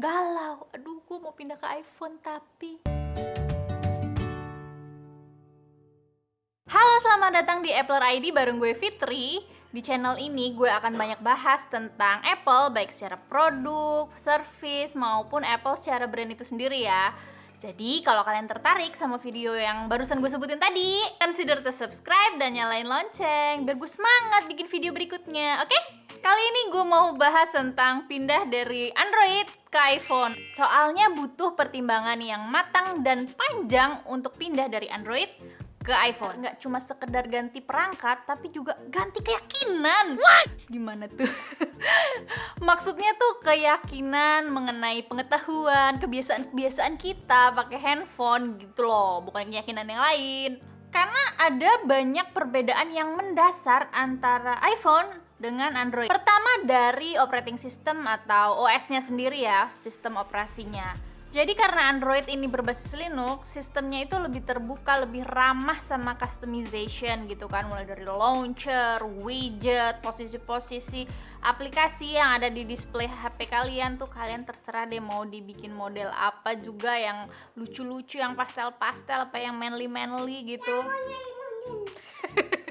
galau. Aduh, gue mau pindah ke iPhone tapi... Halo, selamat datang di Apple ID bareng gue Fitri. Di channel ini gue akan banyak bahas tentang Apple, baik secara produk, service, maupun Apple secara brand itu sendiri ya. Jadi kalau kalian tertarik sama video yang barusan gue sebutin tadi, consider to subscribe dan nyalain lonceng biar gue semangat bikin video berikutnya, oke? Kali ini gue mau bahas tentang pindah dari Android ke iPhone. Soalnya butuh pertimbangan yang matang dan panjang untuk pindah dari Android ke iPhone. Nggak cuma sekedar ganti perangkat, tapi juga ganti keyakinan. What? Gimana tuh? Maksudnya tuh keyakinan mengenai pengetahuan, kebiasaan-kebiasaan kita pakai handphone gitu loh, bukan keyakinan yang lain. Karena ada banyak perbedaan yang mendasar antara iPhone dengan Android. Pertama dari operating system atau OS-nya sendiri ya, sistem operasinya. Jadi karena Android ini berbasis Linux, sistemnya itu lebih terbuka, lebih ramah sama customization gitu kan. Mulai dari launcher, widget, posisi-posisi aplikasi yang ada di display HP kalian tuh kalian terserah deh mau dibikin model apa juga, yang lucu-lucu, yang pastel-pastel, apa yang manly-manly gitu.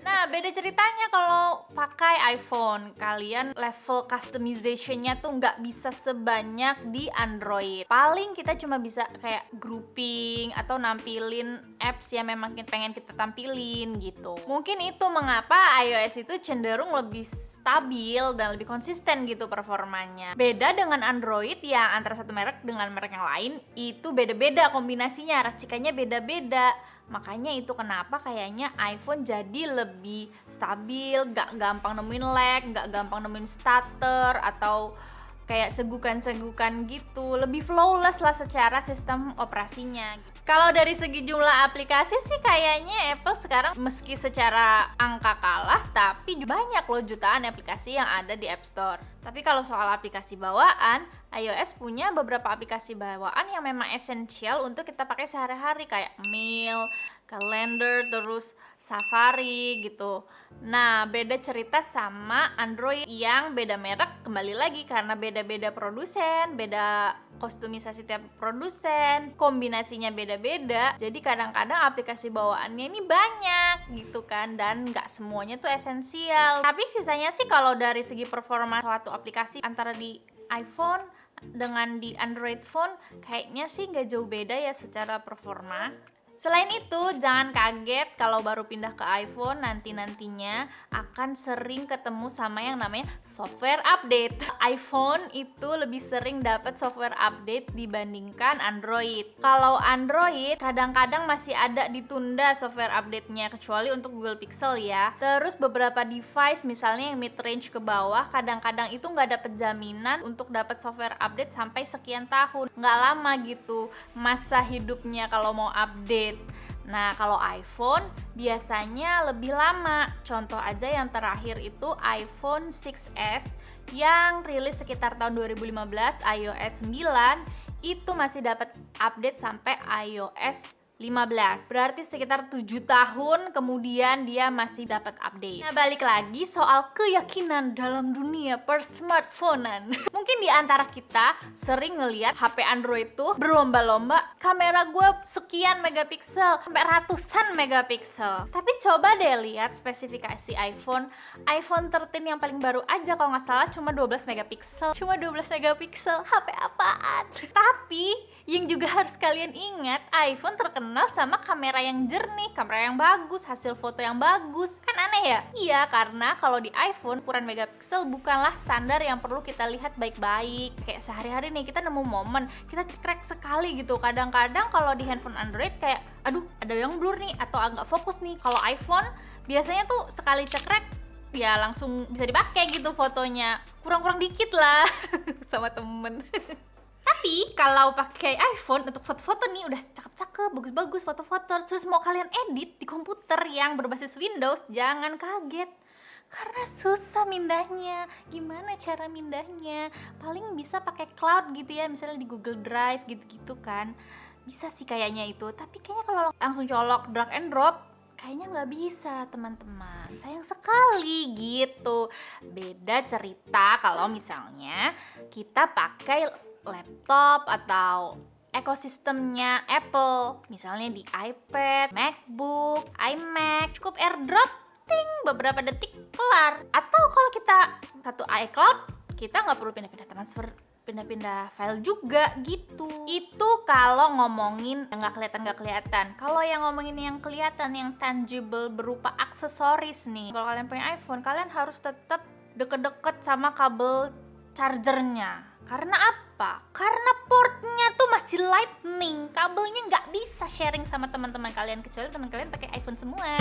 Nah, beda ceritanya kalau pakai iPhone. Kalian level customization-nya tuh nggak bisa sebanyak di Android. Paling kita cuma bisa kayak grouping atau nampilin apps yang memang pengen kita tampilin gitu. Mungkin itu mengapa iOS itu cenderung lebih stabil dan lebih konsisten gitu performanya. Beda dengan Android yang antara satu merek dengan merek yang lain itu beda-beda kombinasinya, racikannya beda-beda. Makanya itu kenapa kayaknya iPhone jadi lebih stabil, gak gampang nemuin lag, gak gampang nemuin stutter atau kayak cegukan-cegukan gitu, lebih flawless lah secara sistem operasinya. Kalau dari segi jumlah aplikasi sih kayaknya Apple sekarang meski secara angka kalah, tapi banyak loh jutaan aplikasi yang ada di App Store. Tapi kalau soal aplikasi bawaan, iOS punya beberapa aplikasi bawaan yang memang esensial untuk kita pakai sehari-hari, kayak Mail, Calendar, terus Safari gitu. Nah, beda cerita sama Android yang beda merek, kembali lagi karena beda-beda produsen, beda kostumisasi tiap produsen, kombinasinya beda-beda. Jadi kadang-kadang aplikasi bawaannya ini banyak gitu kan, dan nggak semuanya tuh esensial. Tapi sisanya sih kalau dari segi performa suatu aplikasi antara di iPhone dengan di Android phone kayaknya sih nggak jauh beda ya secara performa. Selain itu, jangan kaget kalau baru pindah ke iPhone nanti-nantinya akan sering ketemu sama yang namanya software update. iPhone itu lebih sering dapat software update dibandingkan Android. Kalau Android kadang-kadang masih ada ditunda software update-nya, kecuali untuk Google Pixel ya. Terus beberapa device misalnya yang mid-range ke bawah kadang-kadang itu nggak dapat jaminan untuk dapat software update sampai sekian tahun. Nggak lama gitu masa hidupnya kalau mau update. Nah, kalau iPhone biasanya lebih lama. Contoh aja yang terakhir itu iPhone 6s yang rilis sekitar tahun 2015, iOS 9 itu masih dapat update sampai iOS 15. Berarti sekitar 7 tahun kemudian dia masih dapat update. Nah, balik lagi soal keyakinan dalam dunia per-smartphonean. Mungkin di antara kita sering ngelihat HP Android tuh berlomba-lomba, kamera gue sekian megapiksel, sampai ratusan megapiksel. Tapi coba deh lihat spesifikasi iPhone 13 yang paling baru aja kalau nggak salah cuma 12 megapiksel. Cuma 12 megapiksel, HP apaan? Tapi yang juga harus kalian ingat, iPhone terkenal sama kamera yang jernih, kamera yang bagus, hasil foto yang bagus. Kan aneh ya? Iya, karena kalau di iPhone ukuran megapiksel bukanlah standar yang perlu kita lihat baik-baik. Kayak sehari-hari nih kita nemu momen, kita cekrek sekali gitu. Kadang-kadang kalau di handphone Android kayak, aduh ada yang blur nih atau agak fokus nih. Kalau iPhone biasanya tuh sekali cekrek ya langsung bisa dipakai gitu fotonya. Kurang-kurang dikit lah sama temen. Tapi kalau pakai iPhone untuk foto-foto nih udah cakep-cakep, bagus-bagus foto-foto. Terus mau kalian edit di komputer yang berbasis Windows, jangan kaget. Karena susah mindahnya. Gimana cara mindahnya? Paling bisa pakai cloud gitu ya, misalnya di Google Drive gitu-gitu kan. Bisa sih kayaknya itu. Tapi kayaknya kalau langsung colok drag and drop kayaknya nggak bisa teman-teman, sayang sekali gitu. Beda cerita kalau misalnya kita pakai laptop atau ekosistemnya Apple, misalnya di iPad, MacBook, iMac, cukup AirDrop, ting, beberapa detik kelar. Atau kalau kita satu iCloud, kita nggak perlu pindah-pindah transfer, pindah-pindah file juga gitu. Itu kalau ngomongin yang nggak kelihatan. Kalau yang ngomongin yang kelihatan, yang tangible berupa aksesoris nih, kalau kalian punya iPhone, kalian harus tetap deket-deket sama kabel chargernya. Karena apa? Karena portnya tuh masih lightning, kabelnya nggak bisa sharing sama teman-teman kalian, kecuali teman kalian pakai iPhone semua.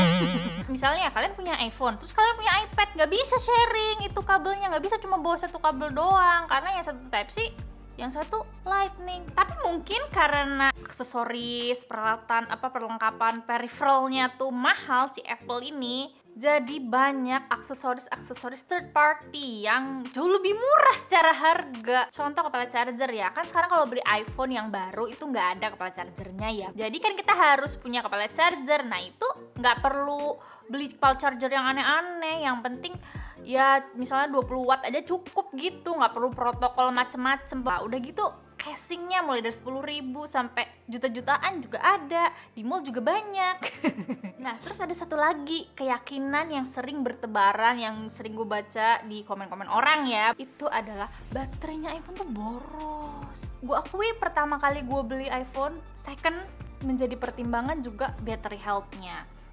Misalnya kalian punya iPhone, terus kalian punya iPad, nggak bisa sharing itu kabelnya, nggak bisa cuma bawa satu kabel doang, karena yang satu Type C, yang satu lightning. Tapi mungkin karena aksesoris, perlengkapan peripheralnya tuh mahal si Apple ini, jadi banyak aksesoris third party yang jauh lebih murah secara harga. Contoh kepala charger ya, kan sekarang kalau beli iPhone yang baru itu nggak ada kepala chargernya ya. Jadi kan kita harus punya kepala charger. Nah itu nggak perlu beli kepala charger yang aneh-aneh. Yang penting ya misalnya 20 watt aja cukup gitu, nggak perlu protokol macem-macem. Nah, udah gitu casingnya mulai dari 10.000 sampai juta-jutaan juga ada, di mall juga banyak. Nah terus ada satu lagi keyakinan yang sering bertebaran, yang sering gue baca di komen-komen orang ya, itu adalah baterainya iPhone tuh boros. Gue akui pertama kali gue beli iPhone second menjadi pertimbangan juga battery health-nya.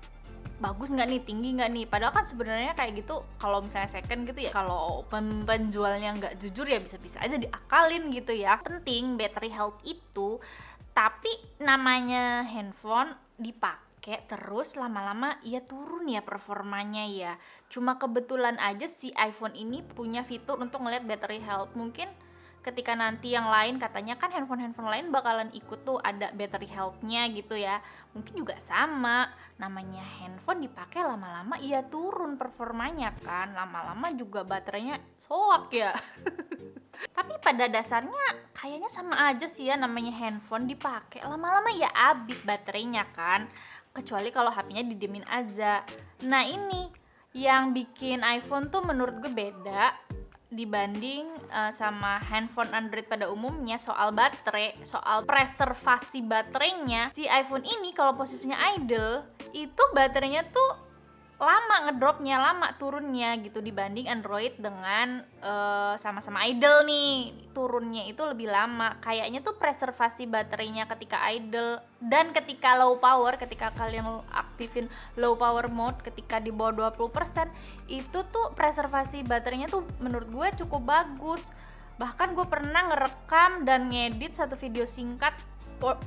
Bagus nggak nih, tinggi nggak nih, padahal kan sebenarnya kayak gitu kalau misalnya second gitu ya, kalau penjualnya nggak jujur ya bisa-bisa aja diakalin gitu ya. Penting battery health itu, tapi namanya handphone dipakai terus lama-lama ya turun ya performanya ya. Cuma kebetulan aja si iPhone ini punya fitur untuk ngeliat battery health. Mungkin ketika nanti yang lain, katanya kan handphone lain bakalan ikut tuh ada battery health-nya gitu ya. Mungkin juga sama, namanya handphone dipakai lama-lama ya turun performanya kan. Lama-lama juga baterainya soak ya. Tapi pada dasarnya kayaknya sama aja sih ya, namanya handphone dipakai lama-lama ya habis baterainya kan. Kecuali kalau HP-nya didiemin aja. Nah ini yang bikin iPhone tuh menurut gue beda dibanding sama handphone Android pada umumnya soal baterai, soal preservasi baterainya. Si iPhone ini kalau posisinya idle, itu baterainya tuh lama ngedropnya, lama turunnya gitu dibanding Android dengan sama-sama idle nih, turunnya itu lebih lama. Kayaknya tuh preservasi baterainya ketika idle dan ketika low power, ketika kalian aktifin low power mode ketika di bawah 20%, itu tuh preservasi baterainya tuh menurut gue cukup bagus. Bahkan gue pernah ngerekam dan ngedit satu video singkat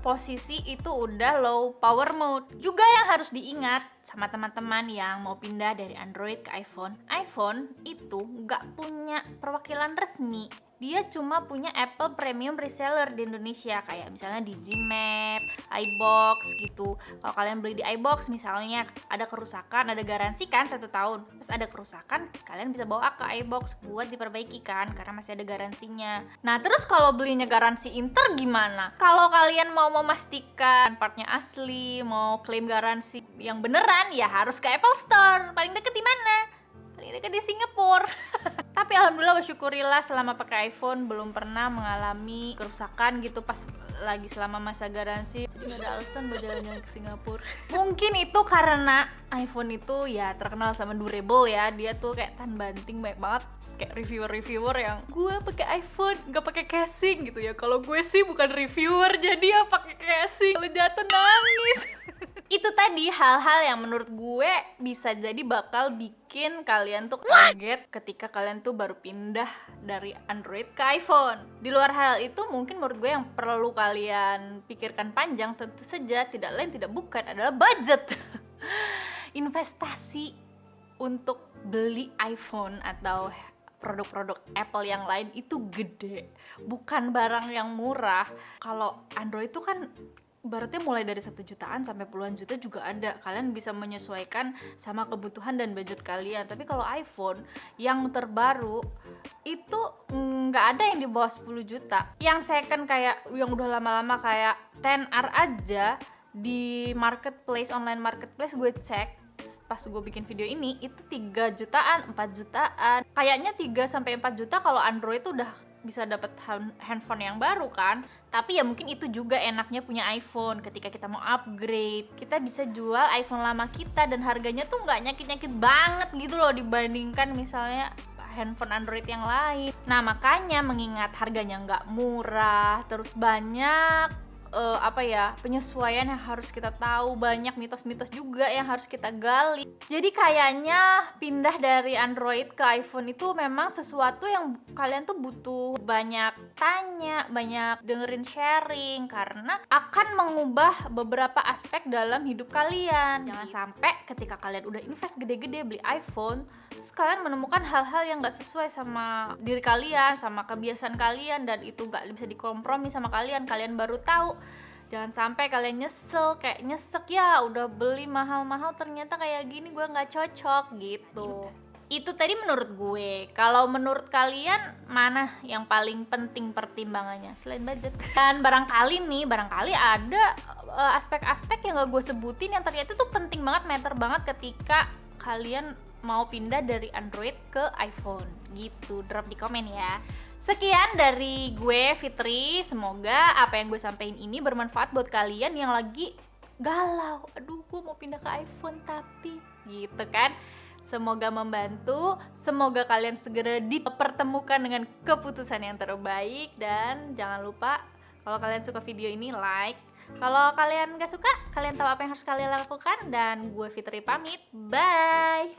posisi itu udah low power mode. Juga yang harus diingat sama teman-teman yang mau pindah dari Android ke iPhone, iPhone itu nggak punya perwakilan resmi. Dia cuma punya Apple Premium Reseller di Indonesia, kayak misalnya di Gmap, iBox gitu. Kalau kalian beli di iBox misalnya ada kerusakan, ada garansi kan 1 tahun. Terus ada kerusakan, kalian bisa bawa ke iBox buat diperbaiki kan, karena masih ada garansinya. Nah terus kalau belinya garansi Inter gimana? Kalau kalian mau memastikan partnya asli, mau klaim garansi yang beneran, ya harus ke Apple Store. Paling deket di mana? Paling deket di Singapura. Tapi alhamdulillah bersyukurillah selama pakai iPhone belum pernah mengalami kerusakan gitu pas lagi selama masa garansi. Jadi gak ada alasan buat jalan-jalan ke Singapura. Mungkin itu karena iPhone itu ya terkenal sama durable ya. Dia tuh kayak tahan banting banyak banget. Kayak reviewer yang gue pakai iPhone gak pakai casing gitu ya. Kalau gue sih bukan reviewer, jadi ya pakai casing. Kalau jatuh nangis. Itu tadi hal-hal yang menurut gue bisa jadi bakal bikin kalian tuh kaget ketika kalian tuh baru pindah dari Android ke iPhone. Di luar hal itu mungkin menurut gue yang perlu kalian pikirkan panjang tentu saja tidak lain tidak bukan adalah budget. Investasi untuk beli iPhone atau produk-produk Apple yang lain itu gede, bukan barang yang murah. Kalau Android itu kan ibaratnya mulai dari 1 jutaan sampai puluhan juta juga ada. Kalian bisa menyesuaikan sama kebutuhan dan budget kalian. Tapi kalau iPhone yang terbaru itu nggak ada yang di bawah 10 juta. Yang second kayak yang udah lama-lama kayak 10R aja di marketplace, online marketplace gue cek pas gue bikin video ini itu 3 jutaan, 4 jutaan. Kayaknya 3 sampai 4 juta kalau Android tuh udah bisa dapat handphone yang baru kan. Tapi ya mungkin itu juga enaknya punya iPhone. Ketika kita mau upgrade, kita bisa jual iPhone lama kita dan harganya tuh nggak nyakit-nyakit banget gitu loh dibandingkan misalnya handphone Android yang lain. Nah makanya mengingat harganya nggak murah, terus banyak penyesuaian yang harus kita tahu, banyak mitos-mitos juga yang harus kita gali. Jadi kayaknya pindah dari Android ke iPhone itu memang sesuatu yang kalian tuh butuh banyak tanya, banyak dengerin sharing, karena akan mengubah beberapa aspek dalam hidup kalian. Jangan sampai ketika kalian udah invest gede-gede beli iPhone, terus kalian menemukan hal-hal yang gak sesuai sama diri kalian, sama kebiasaan kalian, dan itu gak bisa dikompromi sama kalian baru tahu. Jangan sampai kalian nyesek ya udah beli mahal-mahal ternyata kayak gini, gue gak cocok gitu. Itu tadi menurut gue. Kalau menurut kalian mana yang paling penting pertimbangannya selain budget? Dan barangkali ada aspek-aspek yang gak gue sebutin yang ternyata tuh penting banget, meter banget ketika kalian mau pindah dari Android ke iPhone gitu. Drop di komen ya. Sekian dari gue, Fitri. Semoga apa yang gue sampaikan ini bermanfaat buat kalian yang lagi galau. Aduh, gue mau pindah ke iPhone tapi gitu kan. Semoga membantu. Semoga kalian segera dipertemukan dengan keputusan yang terbaik. Dan jangan lupa kalau kalian suka video ini, like. Kalau kalian gak suka, kalian tahu apa yang harus kalian lakukan. Dan gue Fitri pamit. Bye.